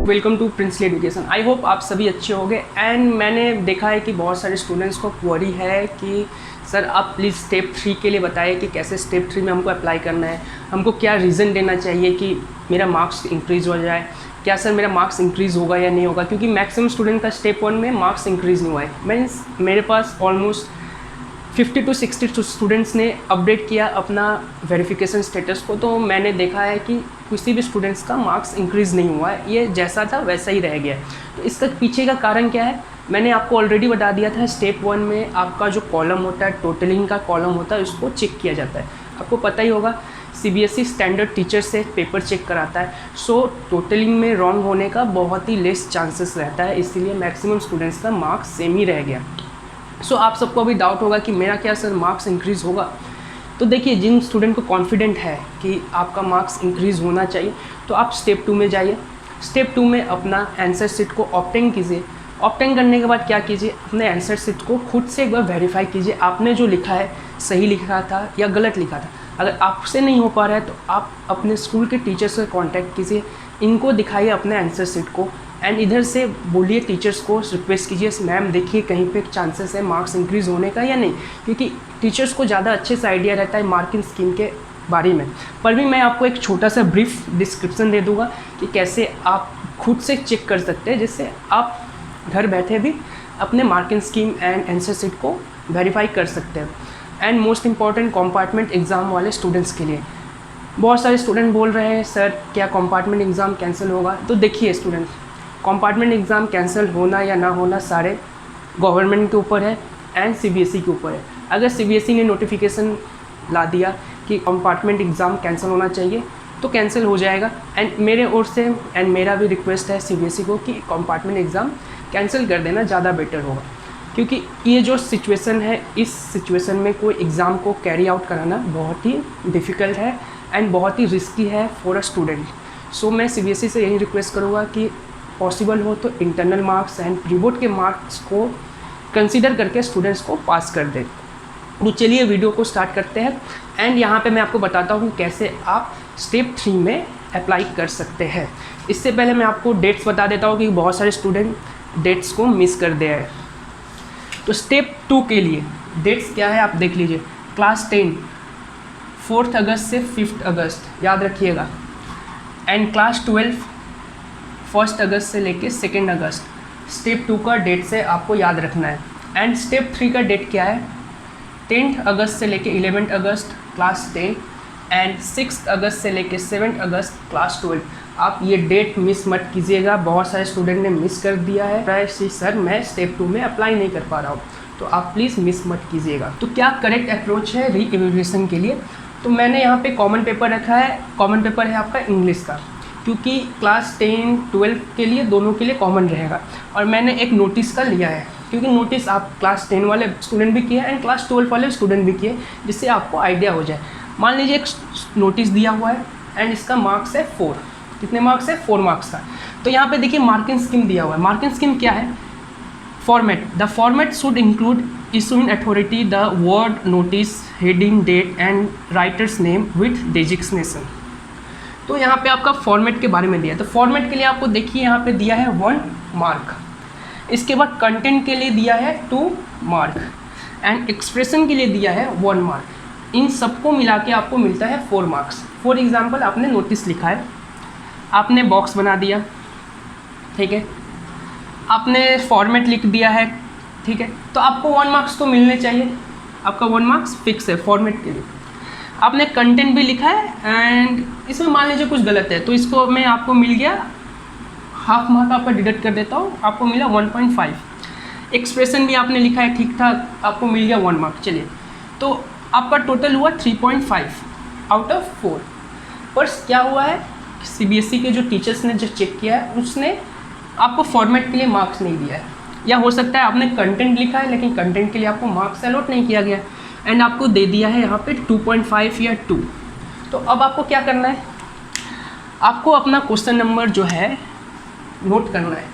Welcome to Princely Education. I hope आप सभी अच्छे होंगे। एंड मैंने देखा है कि बहुत सारे स्टूडेंट्स को क्वेरी है कि सर आप प्लीज़ स्टेप 3 के लिए बताइए कि कैसे स्टेप 3 में हमको अप्लाई करना है, हमको क्या रीज़न देना चाहिए कि मेरा मार्क्स इंक्रीज़ हो जाए, क्या सर मेरा मार्क्स इंक्रीज़ होगा या नहीं होगा। क्योंकि मैक्सिमम स्टूडेंट का स्टेप 1 में मार्क्स इंक्रीज़ नहीं हुआ है। मीन्स मेरे पास ऑलमोस्ट 50 to 60 स्टूडेंट्स ने अपडेट किया अपना वेरिफिकेशन स्टेटस को, तो मैंने देखा है कि किसी भी स्टूडेंट्स का मार्क्स इंक्रीज़ नहीं हुआ है, ये जैसा था वैसा ही रह गया है। तो इसका पीछे का कारण क्या है, मैंने आपको ऑलरेडी बता दिया था। स्टेप 1 में आपका जो कॉलम होता है, टोटलिंग का कॉलम होता है, उसको चेक किया जाता है। आपको पता ही होगा CBSE स्टैंडर्ड टीचर से पेपर चेक कराता है। सो टोटलिंग में रॉन्ग होने का बहुत ही लेस चांसेस रहता है, इसीलिए मैक्सिमम स्टूडेंट्स का मार्क्स सेम ही रह गया। सो आप सबको अभी डाउट होगा कि मेरा क्या सर मार्क्स इंक्रीज़ होगा। तो देखिए, जिन स्टूडेंट को कॉन्फिडेंट है कि आपका मार्क्स इंक्रीज़ होना चाहिए, तो आप स्टेप 2 में जाइए। स्टेप 2 में अपना आंसर शीट को ऑब्टेन कीजिए। ऑब्टेन करने के बाद क्या कीजिए, अपने आंसर शीट को खुद से एक बार वेरीफाई कीजिए, आपने जो लिखा है सही लिखा था या गलत लिखा था। अगर आपसे नहीं हो पा रहा है तो आप अपने स्कूल के टीचर से कांटेक्ट कीजिए, इनको दिखाइए अपने आंसर शीट को, एंड इधर से बोलिए टीचर्स को, रिक्वेस्ट कीजिए मैम देखिए कहीं पे चांसेस है मार्क्स इंक्रीज़ होने का या नहीं। क्योंकि टीचर्स को ज़्यादा अच्छे से आइडिया रहता है मार्किंग स्कीम के बारे में। पर भी मैं आपको एक छोटा सा ब्रीफ डिस्क्रिप्शन दे दूंगा कि कैसे आप खुद से चेक कर सकते हैं, जिससे आप घर बैठे भी अपने marking scheme and answer sheet को वेरीफाई कर सकते हैं। And most important, compartment exam वाले स्टूडेंट्स के लिए बहुत सारे स्टूडेंट बोल रहे हैं सर क्या कंपार्टमेंट एग्ज़ाम कैंसिल होगा। तो देखिए स्टूडेंट, कंपार्टमेंट एग्ज़ाम कैंसिल होना या ना होना सारे गवर्नमेंट के ऊपर है एंड CBSE के ऊपर है। अगर CBSE ने नोटिफिकेशन ला दिया कि कंपार्टमेंट एग्ज़ाम कैंसिल होना चाहिए तो कैंसिल हो जाएगा। एंड मेरे ओर से एंड मेरा भी रिक्वेस्ट है CBSE को कि कंपार्टमेंट एग्ज़ाम कैंसिल कर देना ज़्यादा बेटर होगा। क्योंकि ये जो सिचुएशन है, इस सिचुएशन में कोई एग्ज़ाम को कैरी आउट कराना बहुत ही डिफ़िकल्ट है एंड बहुत ही रिस्की है फॉर अ स्टूडेंट। सो मैं CBSE से यही रिक्वेस्ट करूँगा कि पॉसिबल हो तो internal marks and pre board के मार्क्स को कंसीडर करके स्टूडेंट्स को पास कर दें। तो चलिए वीडियो को स्टार्ट करते हैं। एंड यहाँ पे मैं आपको बताता हूँ कैसे आप स्टेप 3 में अप्लाई कर सकते हैं। इससे पहले मैं आपको डेट्स बता देता हूँ कि बहुत सारे स्टूडेंट डेट्स को मिस कर दे हैं। तो स्टेप 2 के लिए डेट्स क्या है आप देख लीजिए। क्लास 10 4 अगस्त से 5 अगस्त याद रखिएगा। एंड क्लास 12 1 अगस्त से लेके 2 अगस्त। स्टेप 2 का डेट से आपको याद रखना है। एंड स्टेप 3 का डेट क्या है, 10 अगस्त से लेके 11 अगस्त क्लास 10 एंड 6 अगस्त से लेके 7 अगस्त क्लास 12। आप ये डेट मिस मत कीजिएगा। बहुत सारे स्टूडेंट ने मिस कर दिया है सर मैं स्टेप 2 में अप्लाई नहीं कर पा रहा हूँ, तो आप प्लीज़ मिस मत कीजिएगा। तो क्या करेक्ट अप्रोच है री एवल्यूएशन के लिए, तो मैंने यहाँ पे कॉमन पेपर रखा है। कॉमन पेपर है आपका इंग्लिश का, क्योंकि क्लास 10 12 के लिए दोनों के लिए कॉमन रहेगा। और मैंने एक नोटिस का लिया है, क्योंकि नोटिस आप क्लास 10 वाले स्टूडेंट भी किए एंड क्लास 12 वाले स्टूडेंट भी किए, जिससे आपको आइडिया हो जाए। मान लीजिए एक नोटिस दिया हुआ है एंड इसका मार्क्स है 4। कितने मार्क्स है, 4 मार्क्स का। तो यहाँ पे देखिए मार्किंग स्कीम दिया हुआ है। मार्किंग स्कीम क्या है, format. The format should include issuing authority, the word, notice, heading, date and writer's name with designation। तो यहाँ पे आपका फॉर्मेट के बारे में दिया है। तो फॉर्मेट के लिए आपको देखिए यहाँ पे दिया है 1 मार्क। इसके बाद कंटेंट के लिए दिया है 2 मार्क एंड एक्सप्रेशन के लिए दिया है 1 मार्क। इन सबको मिला के आपको मिलता है 4 मार्क्स। फॉर एग्जांपल आपने नोटिस लिखा है, आपने बॉक्स बना दिया, ठीक है, आपने फॉर्मेट लिख दिया है, ठीक है, तो आपको 1 मार्क्स तो मिलने चाहिए। आपका 1 मार्क्स फिक्स है फॉर्मेट के लिए। आपने कंटेंट भी लिखा है एंड इसमें मान लीजिए कुछ गलत है, तो इसको मैं आपको मिल गया हाफ मार्क, आपका डिडक्ट कर देता हूँ, आपको मिला 1.5। एक्सप्रेशन भी आपने लिखा है ठीक ठाक, आपको मिल गया 1 मार्क। चलिए, तो आपका टोटल हुआ 3.5 आउट ऑफ 4। पर क्या हुआ है, CBSE के जो टीचर्स ने जो चेक किया है उसने आपको फॉर्मेट के लिए मार्क्स नहीं दिया है। या हो सकता है आपने कंटेंट लिखा है लेकिन कंटेंट के लिए आपको मार्क्स अलॉट नहीं किया गया एंड आपको दे दिया है यहाँ पे 2.5 या 2। तो अब आपको क्या करना है, आपको अपना क्वेश्चन नंबर जो है नोट करना है।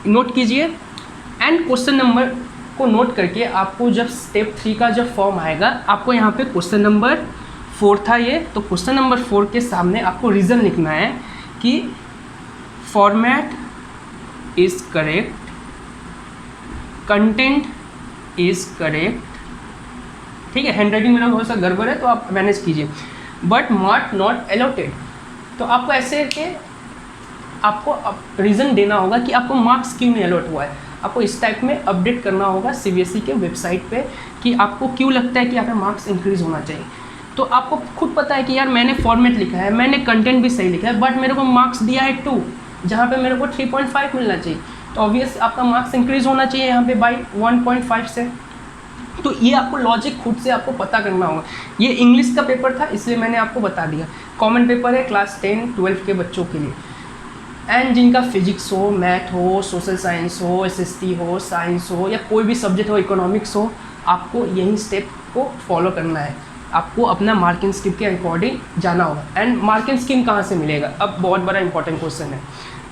नोट कीजिए एंड क्वेश्चन नंबर को नोट करके आपको जब स्टेप 3 का जब फॉर्म आएगा, आपको यहाँ पे क्वेश्चन नंबर 4 था ये, तो क्वेश्चन नंबर 4 के सामने आपको रीज़न लिखना है कि format is correct, content is correct, ठीक है। हैंडराइटिंग मेरा बहुत सा गड़बड़ है तो आप मैनेज कीजिए, बट मार्क नॉट अलॉटेड। तो आपको ऐसे के आपको रीज़न देना होगा कि आपको मार्क्स क्यों नहीं अलॉट हुआ है। आपको इस टाइप में अपडेट करना होगा CBSE के वेबसाइट पे कि आपको क्यों लगता है कि यहाँ पे मार्क्स इंक्रीज़ होना चाहिए। तो आपको खुद पता है कि यार मैंने फॉर्मेट लिखा है, मैंने कंटेंट भी सही लिखा है, बट मेरे को मार्क्स दिया है 2, जहाँ पे मेरे को 3.5 मिलना चाहिए। तो ऑब्वियस आपका मार्क्स इंक्रीज़ होना चाहिए यहाँ पे बाई 1.5 से। तो ये आपको लॉजिक खुद से आपको पता करना होगा। ये इंग्लिश का पेपर था इसलिए मैंने आपको बता दिया। कॉमन पेपर है क्लास 10-12 के बच्चों के लिए, एंड जिनका फिजिक्स हो, मैथ हो, सोशल साइंस हो, SST हो, साइंस हो, या कोई भी सब्जेक्ट हो, इकोनॉमिक्स हो, आपको यही स्टेप को फॉलो करना है। आपको अपना मार्किंग स्कीम के अकॉर्डिंग जाना होगा। एंड मार्किंग स्कीम कहाँ से मिलेगा, अब बहुत बड़ा इंपॉर्टेंट क्वेश्चन है।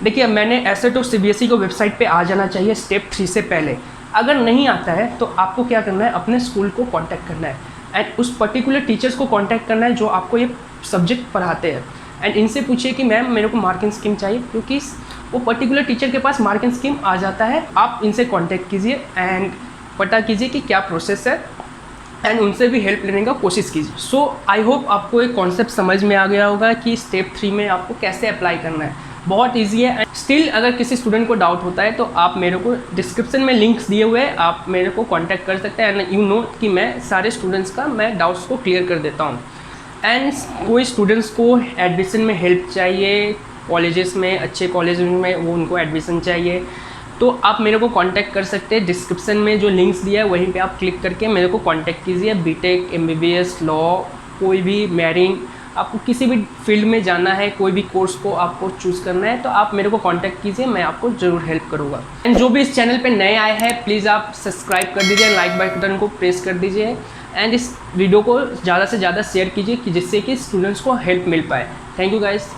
देखिए मैंने ऐसे तो CBSE को वेबसाइट पे आ जाना चाहिए स्टेप 3 से पहले। अगर नहीं आता है तो आपको क्या करना है, अपने स्कूल को कांटेक्ट करना है एंड उस पर्टिकुलर टीचर्स को कांटेक्ट करना है जो आपको ये सब्जेक्ट पढ़ाते हैं, एंड इनसे पूछिए कि मैम मेरे को मार्किंग स्कीम चाहिए, क्योंकि वो पर्टिकुलर टीचर के पास मार्किंग स्कीम आ जाता है। आप इनसे कांटेक्ट कीजिए एंड पता कीजिए कि क्या प्रोसेस है एंड उनसे भी हेल्प लेने का कोशिश कीजिए। सो आई होप आपको एक कॉन्सेप्ट समझ में आ गया होगा कि स्टेप 3 में आपको कैसे अप्लाई करना है। बहुत ईजी है। एंड स्टिल अगर किसी स्टूडेंट को डाउट होता है तो आप मेरे को डिस्क्रिप्शन में लिंक्स दिए हुए हैं, आप मेरे को कांटेक्ट कर सकते हैं एंड यू नो कि मैं सारे स्टूडेंट्स का मैं डाउट्स को क्लियर कर देता हूँ। एंड कोई स्टूडेंट्स को एडमिशन में हेल्प चाहिए, कॉलेजेस में, अच्छे कॉलेज में वो उनको एडमिशन चाहिए, तो आप मेरे को कांटेक्ट कर सकते हैं। डिस्क्रिप्शन में जो लिंक्स दिया है वहीं पे आप क्लिक करके मेरे को कांटेक्ट कीजिए। BTech, MBBS, लॉ, कोई भी मैरिंग, आपको किसी भी फील्ड में जाना है, कोई भी कोर्स को आपको चूज़ करना है तो आप मेरे को कांटेक्ट कीजिए, मैं आपको ज़रूर हेल्प करूँगा। एंड जो भी इस चैनल पे नए आए हैं प्लीज़ आप सब्सक्राइब कर दीजिए, लाइक बटन को प्रेस कर दीजिए एंड इस वीडियो को ज़्यादा से ज़्यादा शेयर कीजिए कि जिससे कि स्टूडेंट्स को हेल्प मिल पाए। Thank you guys.